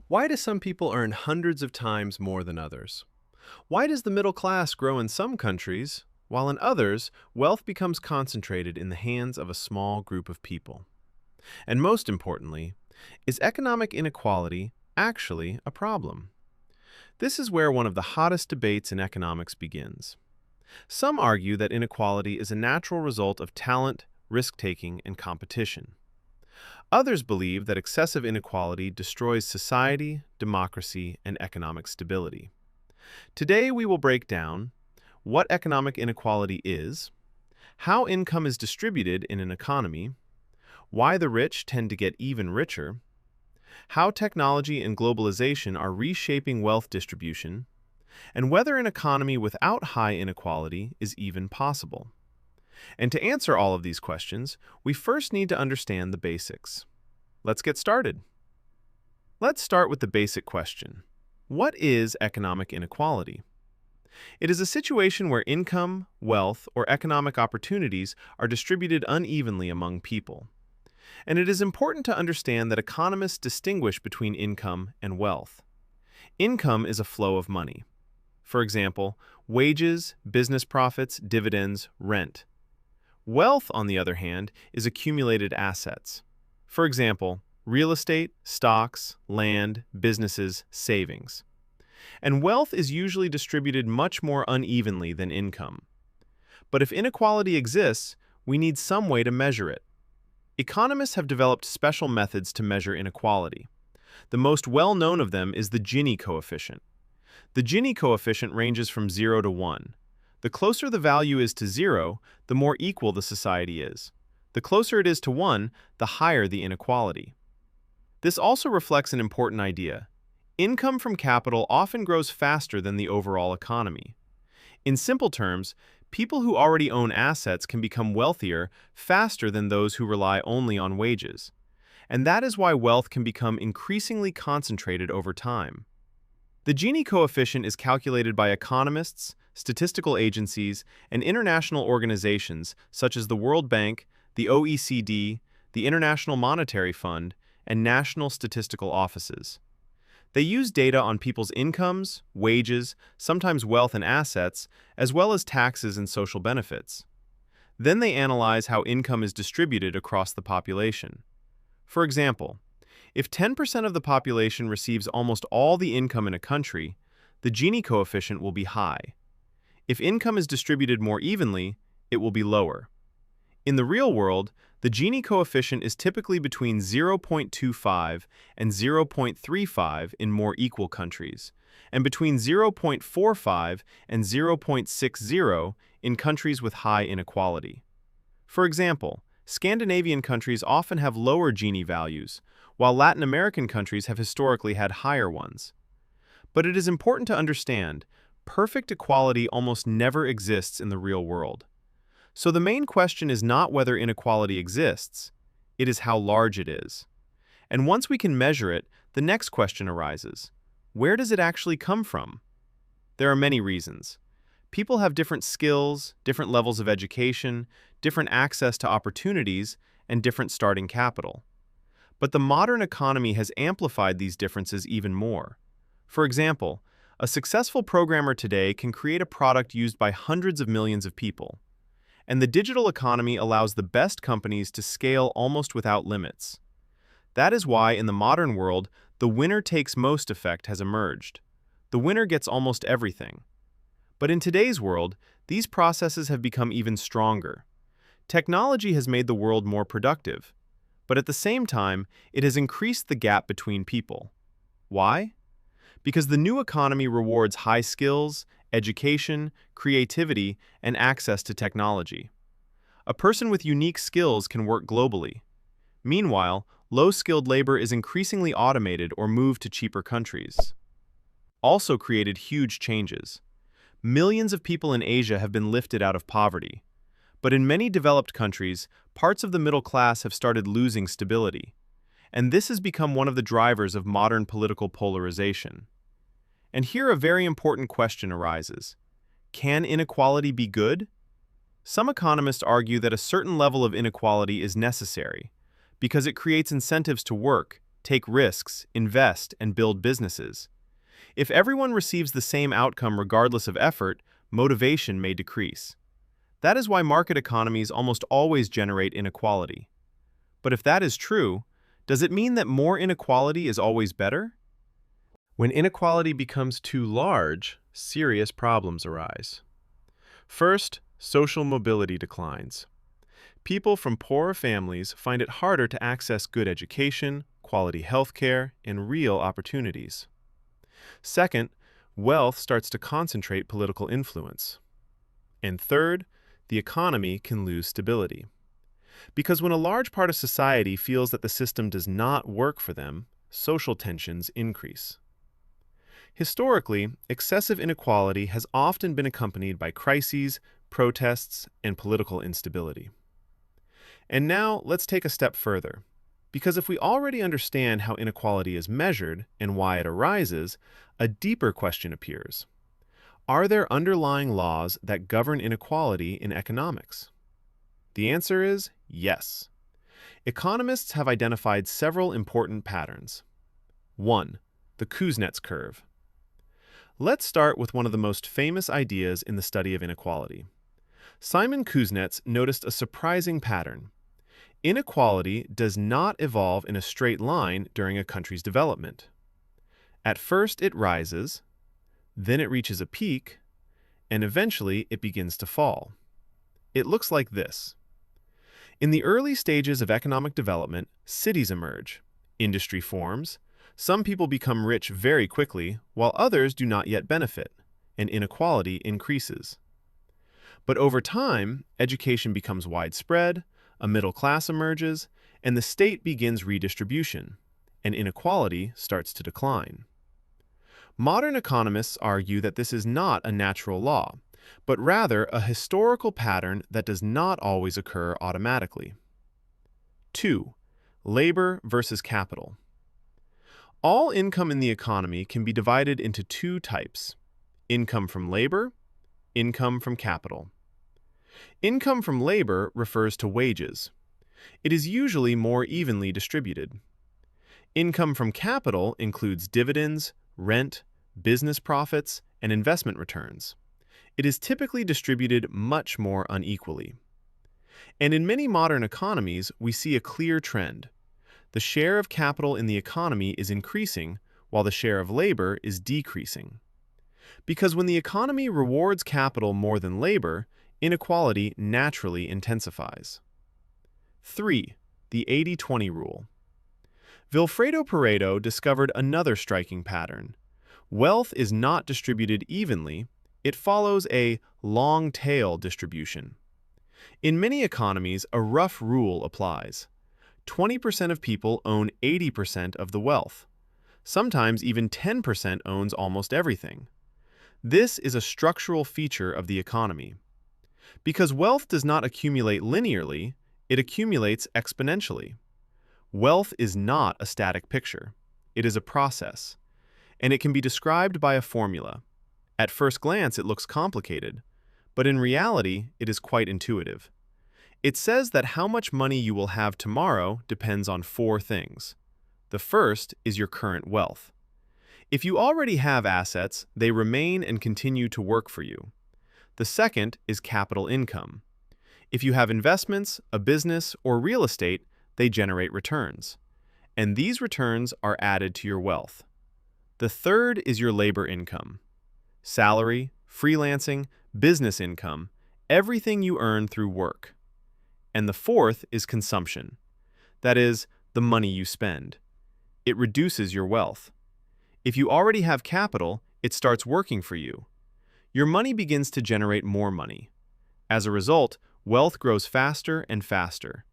Why do some people earn hundreds of times more than others? Why does the middle class grow in some countries, while in others, wealth becomes concentrated in the hands of a small group of people? And most importantly, is economic inequality actually a problem? This is where one of the hottest debates in economics begins. Some argue that inequality is a natural result of talent, risk-taking, and competition. Others believe that excessive inequality destroys society, democracy, and economic stability. Today, we will break down what economic inequality is, how income is distributed in an economy, why the rich tend to get even richer, how technology and globalization are reshaping wealth distribution, and whether an economy without high inequality is even possible. And to answer all of these questions, we first need to understand the basics. Let's get started. Let's start with the basic question. What is economic inequality? It is a situation where income, wealth, or economic opportunities are distributed unevenly among people. And it is important to understand that economists distinguish between income and wealth. Income is a flow of money. For example, wages, business profits, dividends, rent. Wealth, on the other hand, is accumulated assets. For example, real estate, stocks, land, businesses, savings. And wealth is usually distributed much more unevenly than income. But if inequality exists, we need some way to measure it. Economists have developed special methods to measure inequality. The most well-known of them is the Gini coefficient. The Gini coefficient ranges from 0 to 1. The closer the value is to 0, the more equal the society is. The closer it is to 1, the higher the inequality. This also reflects an important idea. Income from capital often grows faster than the overall economy. In simple terms, people who already own assets can become wealthier faster than those who rely only on wages. And that is why wealth can become increasingly concentrated over time. The Gini coefficient is calculated by economists, statistical agencies, and international organizations such as the World Bank, the OECD, the International Monetary Fund, and national statistical offices. They use data on people's incomes, wages, sometimes wealth and assets, as well as taxes and social benefits. Then they analyze how income is distributed across the population. For example, if 10% of the population receives almost all the income in a country, the Gini coefficient will be high. If income is distributed more evenly, it will be lower. In the real world, the Gini coefficient is typically between 0.25 and 0.35 in more equal countries, and between 0.45 and 0.60 in countries with high inequality. For example, Scandinavian countries often have lower Gini values, while Latin American countries have historically had higher ones. But it is important to understand, perfect equality almost never exists in the real world. So the main question is not whether inequality exists, it is how large it is. And once we can measure it, the next question arises. Where does it actually come from? There are many reasons. People have different skills, different levels of education, different access to opportunities, and different starting capital. But the modern economy has amplified these differences even more. For example, a successful programmer today can create a product used by hundreds of millions of people. And the digital economy allows the best companies to scale almost without limits. That is why, in the modern world, the winner-takes-most effect has emerged. The winner gets almost everything. But in today's world, these processes have become even stronger. Technology has made the world more productive, but at the same time, it has increased the gap between people. Why? Because the new economy rewards high skills, education, creativity, and access to technology. A person with unique skills can work globally. Meanwhile, low-skilled labor is increasingly automated or moved to cheaper countries. Also created huge changes. Millions of people in Asia have been lifted out of poverty. But in many developed countries, parts of the middle class have started losing stability. And this has become one of the drivers of modern political polarization. And here a very important question arises. Can inequality be good? Some economists argue that a certain level of inequality is necessary because it creates incentives to work, take risks, invest, and build businesses. If everyone receives the same outcome regardless of effort, motivation may decrease. That is why market economies almost always generate inequality. But if that is true, does it mean that more inequality is always better? When inequality becomes too large, serious problems arise. First, social mobility declines. People from poorer families find it harder to access good education, quality healthcare, and real opportunities. Second, wealth starts to concentrate political influence. And third, the economy can lose stability. Because when a large part of society feels that the system does not work for them, social tensions increase. Historically, excessive inequality has often been accompanied by crises, protests, and political instability. And now let's take a step further. Because if we already understand how inequality is measured and why it arises, a deeper question appears. Are there underlying laws that govern inequality in economics? The answer is yes. Economists have identified several important patterns. 1. The KUZNETS curve. Let's start with one of the most famous ideas in the study of inequality. Simon KUZNETS noticed a surprising pattern. Inequality does not evolve in a straight line during a country's development. At first it rises, then it reaches a peak, and eventually it begins to fall. It looks like this. In the early stages of economic development, cities emerge, industry forms, some people become rich very quickly, while others do not yet benefit, and inequality increases. But over time, education becomes widespread, a middle class emerges, and the state begins redistribution, and inequality starts to decline. Modern economists argue that this is not a natural law, but rather a historical pattern that does not always occur automatically. 2. Labor versus capital. All income in the economy can be divided into two types: income from labor, income from capital. Income from labor refers to wages. It is usually more evenly distributed. Income from capital includes dividends, rent, business profits, and investment returns. It is typically distributed much more unequally. And in many modern economies, we see a clear trend. The share of capital in the economy is increasing, while the share of labor is decreasing. Because when the economy rewards capital more than labor, inequality naturally intensifies. 3. The 80-20 rule. Vilfredo Pareto discovered another striking pattern. Wealth is not distributed evenly, it follows a long-tail distribution. In many economies, a rough rule applies. 20% of people own 80% of the wealth. Sometimes even 10% owns almost everything. This is a structural feature of the economy. Because wealth does not accumulate linearly, it accumulates exponentially. Wealth is not a static picture. It is a process, and it can be described by a formula. At first glance, it looks complicated, but in reality, it is quite intuitive. It says that how much money you will have tomorrow depends on 4 things. The first is your current wealth. If you already have assets, they remain and continue to work for you. The second is capital income. If you have investments, a business, or real estate, they generate returns. And these returns are added to your wealth. The third is your labor income. Salary, freelancing, business income, everything you earn through work. And the fourth is consumption. That is, the money you spend. It reduces your wealth. If you already have capital, it starts working for you. Your money begins to generate more money. As a result, wealth grows faster and faster.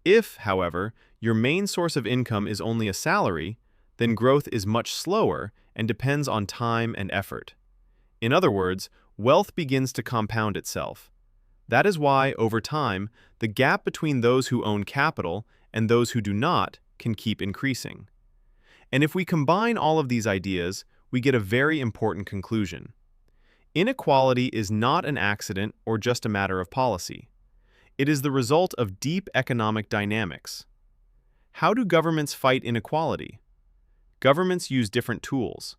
If, however, your main source of income is only a salary, then growth is much slower and depends on time and effort. In other words, wealth begins to compound itself. That is why, over time, the gap between those who own capital and those who do not can keep increasing. And if we combine all of these ideas, we get a very important conclusion. Inequality is not an accident or just a matter of policy. It is the result of deep economic dynamics. How do governments fight inequality? Governments use different tools.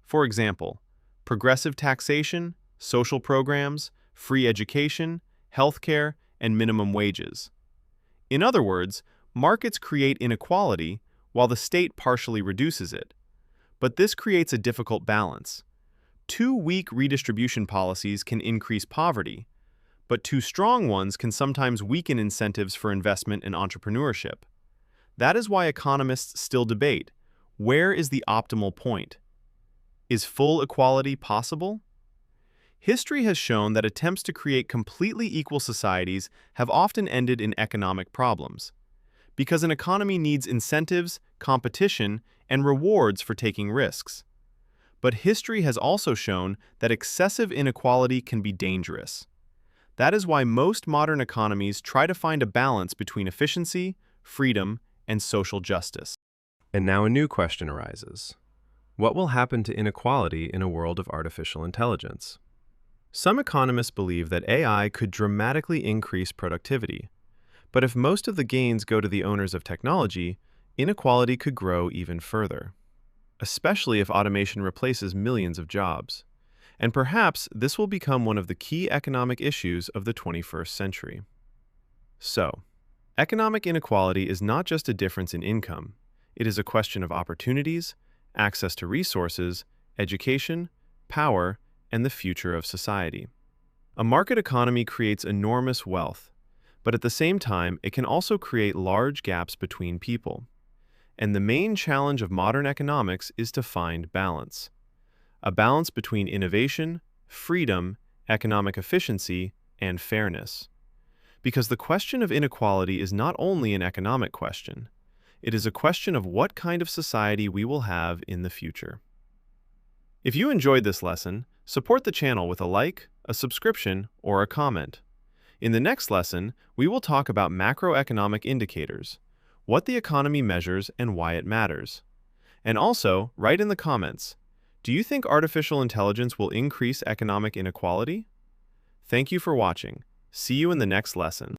For example, progressive taxation, social programs, free education, healthcare, and minimum wages. In other words, markets create inequality while the state partially reduces it. But this creates a difficult balance. Too weak redistribution policies can increase poverty, but too strong ones can sometimes weaken incentives for investment and entrepreneurship. That is why economists still debate, where is the optimal point? Is full equality possible? History has shown that attempts to create completely equal societies have often ended in economic problems, because an economy needs incentives, competition, and rewards for taking risks. But history has also shown that excessive inequality can be dangerous. That is why most modern economies try to find a balance between efficiency, freedom, and social justice. And now a new question arises. What will happen to inequality in a world of artificial intelligence? Some economists believe that AI could dramatically increase productivity. But if most of the gains go to the owners of technology, inequality could grow even further, especially if automation replaces millions of jobs. And perhaps this will become one of the key economic issues of the 21st century. So, economic inequality is not just a difference in income. It is a question of opportunities, access to resources, education, power, and the future of society. A market economy creates enormous wealth, but at the same time, it can also create large gaps between people. And the main challenge of modern economics is to find balance. A balance between innovation, freedom, economic efficiency, and fairness. Because the question of inequality is not only an economic question, it is a question of what kind of society we will have in the future. If you enjoyed this lesson, support the channel with a like, a subscription, or a comment. In the next lesson, we will talk about macroeconomic indicators, what the economy measures and why it matters. And also, write in the comments, do you think artificial intelligence will increase economic inequality? Thank you for watching. See you in the next lesson.